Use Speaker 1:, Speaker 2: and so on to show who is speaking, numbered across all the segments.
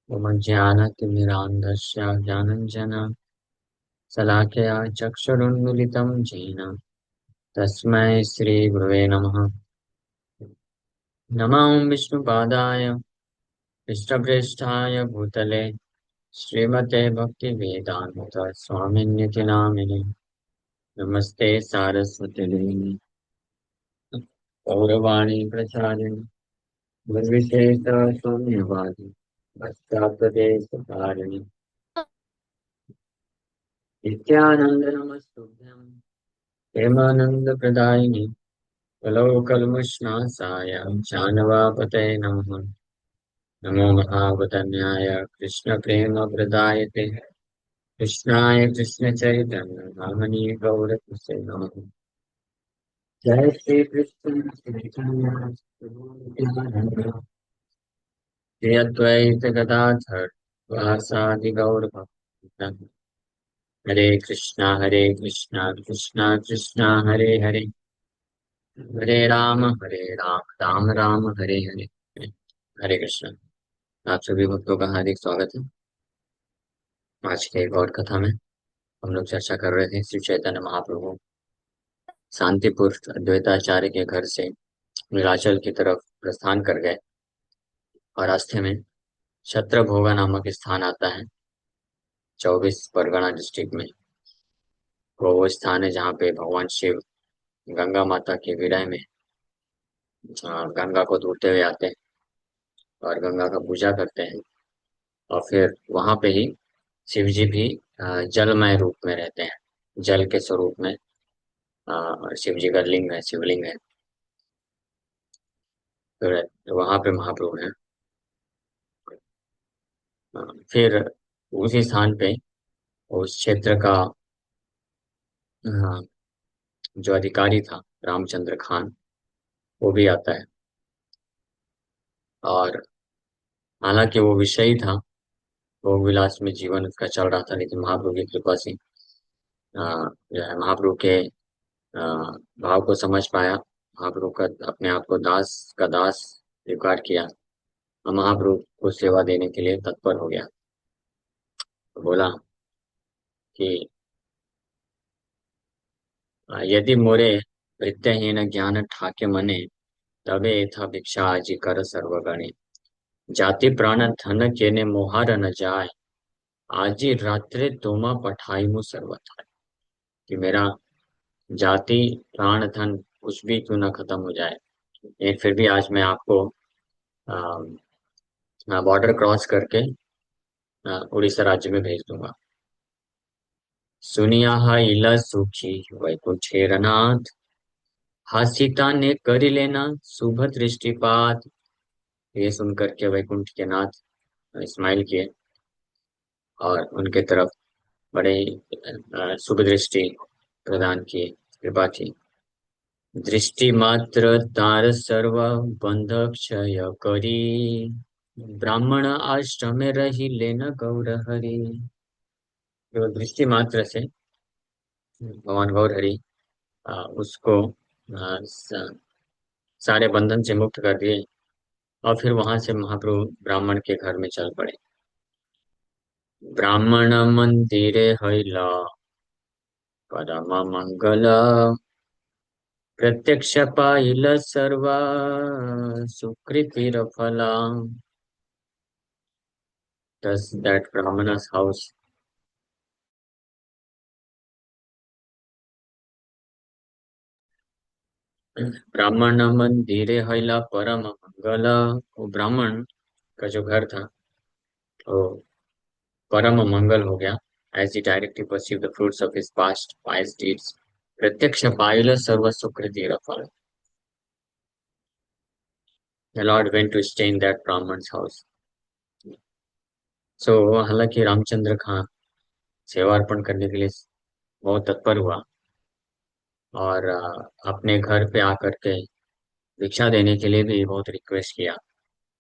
Speaker 1: मम ज्ञानतिमिरान्धस्य ज्ञानञ्जन शलाकया चक्षुरुन्मीलितं येन तस्मै श्रीगुरवे नमः। नमो विष्णुपादाय कृष्णप्रेष्ठाय भूतले श्रीमते भक्तिवेदान्त स्वामिन्यति नामिने। नमस्ते सारस्वती देवी गौरवाणी प्रचारिणि निर्विशेष शून्यवादी पश्चात्पदेशकारिणि नित्यानन्द नमस्तुभ्यं प्रेमानन्दप्रदायिनि कलौकल्मषनाशाय जानवापतये नमः। नमो महावदन्याय कृष्णप्रेमप्रदायते कृष्णाय कृष्णचैतन्य नामनी गौरकृष्णे नमः। जय श्री कृष्ण चैतन्य प्रभु श्री अद्वैत गदाधर वासादि गौर भक्त हरे कृष्णा कृष्णा कृष्णा हरे हरे हरे राम राम राम हरे हरे। हरे कृष्ण। आप सभी भक्तों का हार्दिक स्वागत है। आज के एक और कथा में हम लोग चर्चा कर रहे थे श्री चैतन्य महाप्रभु शांतिपुर अद्वैताचार्य के घर से नीलाचल की तरफ प्रस्थान कर गए और रास्ते में छत्रभोगा नामक स्थान आता है 24 परगना डिस्ट्रिक्ट में। वो स्थान है जहाँ पे भगवान शिव गंगा माता के विरह में गंगा को धोते हुए आते हैं और गंगा का पूजा करते हैं। और फिर वहां पे ही शिव जी भी जलमय रूप में रहते हैं, जल के स्वरूप में। शिव जी का लिंग है, शिवलिंग है। तो वहां पे महाप्रभु है। फिर उसी स्थान पे उस क्षेत्र का अ, जो अधिकारी था रामचंद्र खान, वो भी आता है। और हालांकि वो विषयी था, वो विलास में जीवन उसका चल रहा था, लेकिन महाप्रभु की कृपा से जो है महाप्रभु के भाव को समझ पाया। महाप्रभु का अपने आप को दास का दास स्वीकार किया और महाप्रभु को सेवा देने के लिए तत्पर हो गया। तो बोला कि यदि मोरे वृत्तहीन ज्ञान ठाके मने तबे यथा भिक्षा आजी कर सर्वगणे जाति प्राण धन केने मोहार न जाय आजी रात्रे तोमा पठाई मु सर्वथा। कि मेरा जाति प्राण धन कुछ भी क्यों ना खत्म हो जाए, लेकिन फिर भी आज मैं आपको बॉर्डर क्रॉस करके उड़ीसा राज्य में भेज दूंगा। सुनिया इला सुखी वैकुंठेरनाथ हासिता ने करी लेना शुभ दृष्टिपात। ये सुनकर के वैकुंठ के नाथ स्माइल किए और उनके तरफ बड़े शुभ दृष्टि प्रदान किए, कृपा की। दृष्टि मात्र तार सर्व बंध क्षय करी ब्राह्मण आश्रम में रही लेना गौर हरि। केवल दृष्टि मात्र से भगवान गौर हरि उसको सारे बंधन से मुक्त कर दिए और फिर वहां से महाप्रभु ब्राह्मण के घर में चल पड़े। ब्राह्मण मंदिरे हैला परम मंगल प्रत्यक्ष पाइल सर्वा सुकृतिर फला। Thus that Brahmana's house, ब्राह्मण मंदिरे हैला परम मंगल, वो ब्राह्मण का जो घर था वो परम मंगल हो गया। As he directly perceived the fruits of his past pious deeds, प्रत्यक्ष पाइल सर्व सुकृतिर फल। The Lord went to stay in that Brahman's house. So हालांकि रामचंद्र खां सेवा अर्पण करने के लिए बहुत तत्पर हुआ और अपने घर पे आकर के भिक्षा देने के लिए भी बहुत रिक्वेस्ट किया।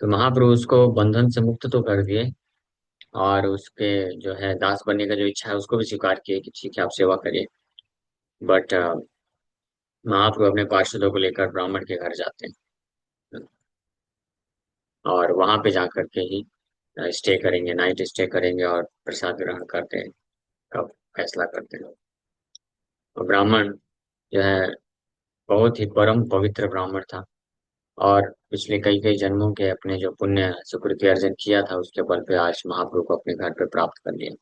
Speaker 1: तो महाप्रभु उसको बंधन से मुक्त तो कर दिए और उसके जो है दास बनने का जो इच्छा है उसको भी स्वीकार किए कि ठीक है आप सेवा करिए। बट महाप्रभु अपने पार्षदों को लेकर ब्राह्मण के घर जाते हैं और वहां पे जाकर के ही स्टे करेंगे, नाइट स्टे करेंगे और प्रसाद ग्रहण करते हैं, कब फैसला करते हैं। और ब्राह्मण जो है बहुत ही परम पवित्र ब्राह्मण था, और पिछले कई कई जन्मों के अपने जो पुण्य सुकृति अर्जन किया था उसके बल पे आज महाप्रभु को अपने घर पे प्राप्त कर लिया।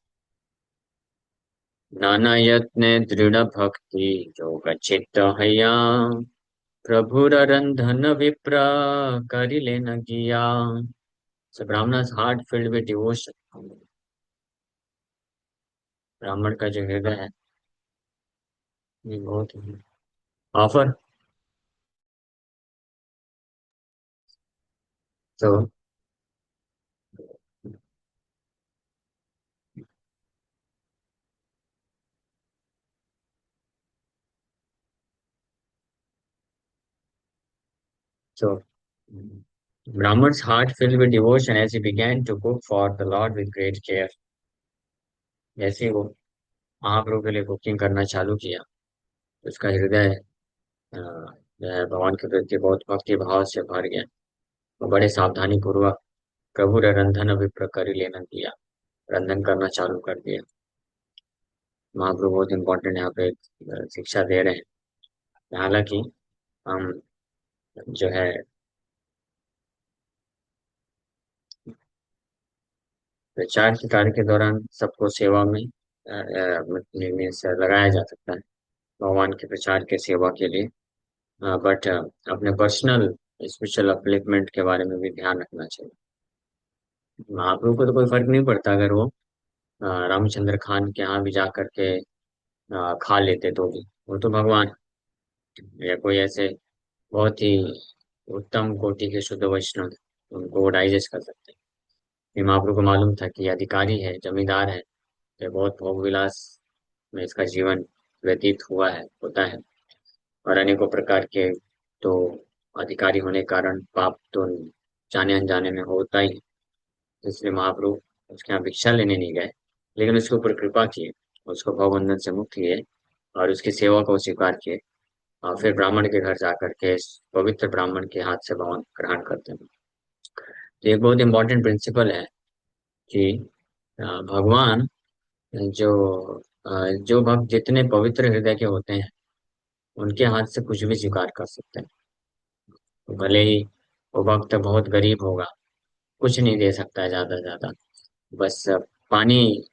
Speaker 1: नाना यत्ने दृढ़ भक्ति योग चित्त हैया प्रभुरंधन विप्र करिले न किया। So Brahma's heart filled with devotion. ब्राह्मण का जो हृदय है ये बहुत ही ऑफर। तो so Brahman's heart filled with devotion as he began to cook for the Lord with great care. जैसे ही वो महाप्रभु के लिए कुकिंग करना चालू किया, उसका हृदय जो है भगवान के प्रति बहुत भक्ति भाव से भर गया। वो बड़े सावधानी पूर्वक प्रभु रंधन विप्र कर लेना दिया, रंधन करना चालू कर दिया। महाप्रभु बहुत इंपॉर्टेंट यहाँ पे शिक्षा दे रहे हैं। हालांकि हम जो है प्रचार के कार्य के दौरान सबको सेवा में से लगाया जा सकता है, भगवान के प्रचार के सेवा के लिए। बट अपने पर्सनल स्पिरिचुअल अपलिफ्टमेंट के बारे में भी ध्यान रखना चाहिए। महाप्रभु को तो कोई फर्क नहीं पड़ता अगर वो रामचंद्र खान के यहाँ भी जा करके खा लेते तो भी, वो तो भगवान है। या कोई ऐसे बहुत ही उत्तम कोटि के शुद्ध वैष्णव, उनको वो डाइजेस्ट कर सकते हैं। ये महाप्रभु को मालूम था कि ये अधिकारी है, जमींदार है, ये बहुत भोग विलास में इसका जीवन व्यतीत हुआ है, होता है, और अनेकों प्रकार के तो अधिकारी होने के कारण पाप तो जाने अनजाने में होता ही है। तो इसलिए महाप्रभु उसके यहाँ भिक्षा लेने नहीं गए, लेकिन उसके ऊपर कृपा किए, उसको भवबंधन से मुक्त किए और उसकी सेवा को स्वीकार किए। और फिर ब्राह्मण के घर जाकर के इस पवित्र ब्राह्मण के हाथ से भगवान ग्रहण करते हैं। तो एक बहुत इंपॉर्टेंट प्रिंसिपल है कि भगवान जो जो भक्त जितने पवित्र हृदय के होते हैं उनके हाथ से कुछ भी स्वीकार कर सकते हैं। तो भले ही वो भक्त बहुत गरीब होगा, कुछ नहीं दे सकता है ज्यादा से ज्यादा, बस पानी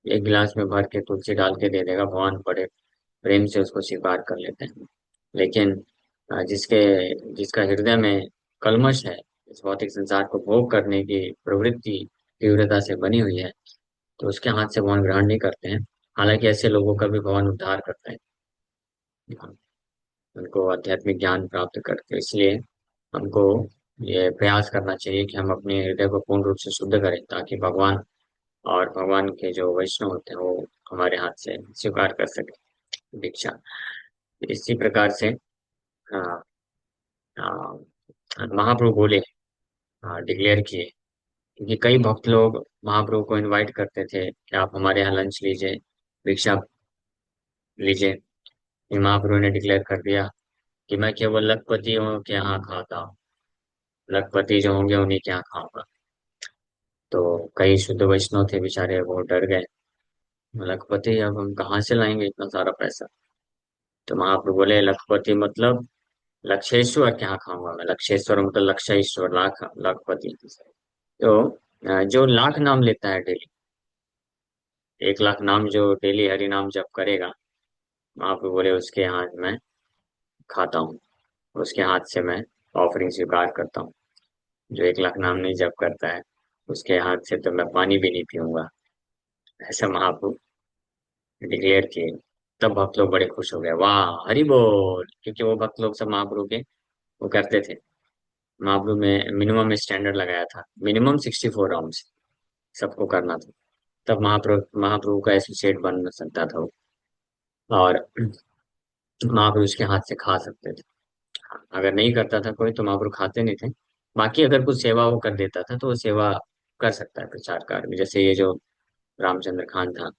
Speaker 1: एक गिलास में भर के तुलसी डाल के दे देगा, भगवान बड़े प्रेम से उसको स्वीकार कर लेते हैं। लेकिन जिसके जिसका हृदय में कल्मश है, इस भौतिक संसार को भोग करने की प्रवृत्ति तीव्रता से बनी हुई है, तो उसके हाथ से भगवान ग्रहण नहीं करते हैं। हालांकि ऐसे लोगों का भी भगवान उद्धार करते हैं, उनको आध्यात्मिक ज्ञान प्राप्त करके। इसलिए हमको ये प्रयास करना चाहिए कि हम अपने हृदय को पूर्ण रूप से शुद्ध करें, ताकि भगवान और भगवान के जो वैष्णव होते हैं वो हमारे हाथ से स्वीकार कर सके दीक्षा। इसी प्रकार से हाँ, हाँ, महाप्रभु बोले, हाँ, डिक्लेयर किए, क्योंकि कई भक्त लोग महाप्रभु को इनवाइट करते थे कि आप हमारे यहाँ लंच लीजिए, भिक्षा लीजिए। फिर महाप्रभु ने डिक्लेयर कर दिया कि मैं केवल लखपतियों के यहाँ खाता हूँ, लखपति जो होंगे उन्हीं के यहाँ खाऊंगा। तो कई शुद्ध वैष्णव थे बेचारे, वो डर गए, लखपति अब हम कहाँ से लाएंगे इतना सारा पैसा। तो महाप्रभु बोले लखपति मतलब लक्षेश्वर के यहाँ खाऊंगा मैं, लक्षेश्वर मतलब लक्ष्य ईश्वर, लाख लखपति। तो जो लाख नाम लेता है डेली, 1 लाख नाम जो डेली हरि नाम जप करेगा, महाप्रभु बोले उसके हाथ में खाता हूँ, उसके हाथ से मैं ऑफरिंग स्वीकार करता हूँ। जो 1 लाख नाम नहीं जप करता है, उसके हाथ से तो मैं पानी भी नहीं पीऊंगा, ऐसा महाप्रभु डिक्लेयर किए। तब भक्त लोग बड़े खुश हो गए, वाह हरि बोल, क्योंकि वो भक्त लोग सब महाप्रभु के वो करते थे। महाप्रभु में मिनिमम स्टैंडर्ड लगाया था, मिनिमम 64 राउंड सबको करना था, तब महाप्रभु महाप्रभु का एसोसिएट बन सकता था वो, और महाप्रभु उसके हाथ से खा सकते थे। अगर नहीं करता था कोई तो महाप्रभु खाते नहीं थे। बाकी अगर कुछ सेवा वो कर देता था तो वो सेवा कर सकता है प्रचार कार्य में। जैसे ये जो रामचंद्र खान था,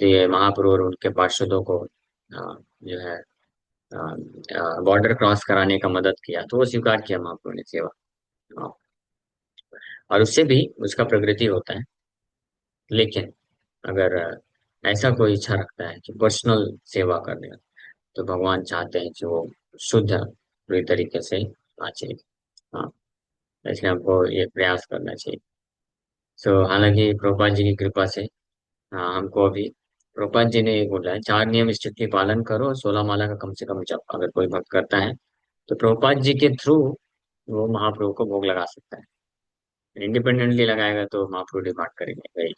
Speaker 1: तो ये महाप्रभु और उनके पार्षदों को जो है बॉर्डर क्रॉस कराने का मदद किया, तो वो स्वीकार किया महाप्रभु ने सेवा। हाँ, और उससे भी उसका प्रगति होता है। लेकिन अगर ऐसा कोई इच्छा रखता है कि पर्सनल सेवा करने का, तो भगवान चाहते हैं कि वो शुद्ध पूरी तरीके से आचरे। हाँ, इसलिए हमको ये प्रयास करना चाहिए। हालांकि प्रभुपाद जी की कृपा से, हाँ, हमको अभी प्रभुपाद जी ने ये बोला है, 4 नियम स्ट्रिक्टली पालन करो और 16 माला का कम से कम जप अगर कोई भक्त करता है, तो प्रभुपाद जी के थ्रू वो महाप्रभु को भोग लगा सकता है। इंडिपेंडेंटली लगाएगा तो महाप्रभु डिमांड करेंगे भाई,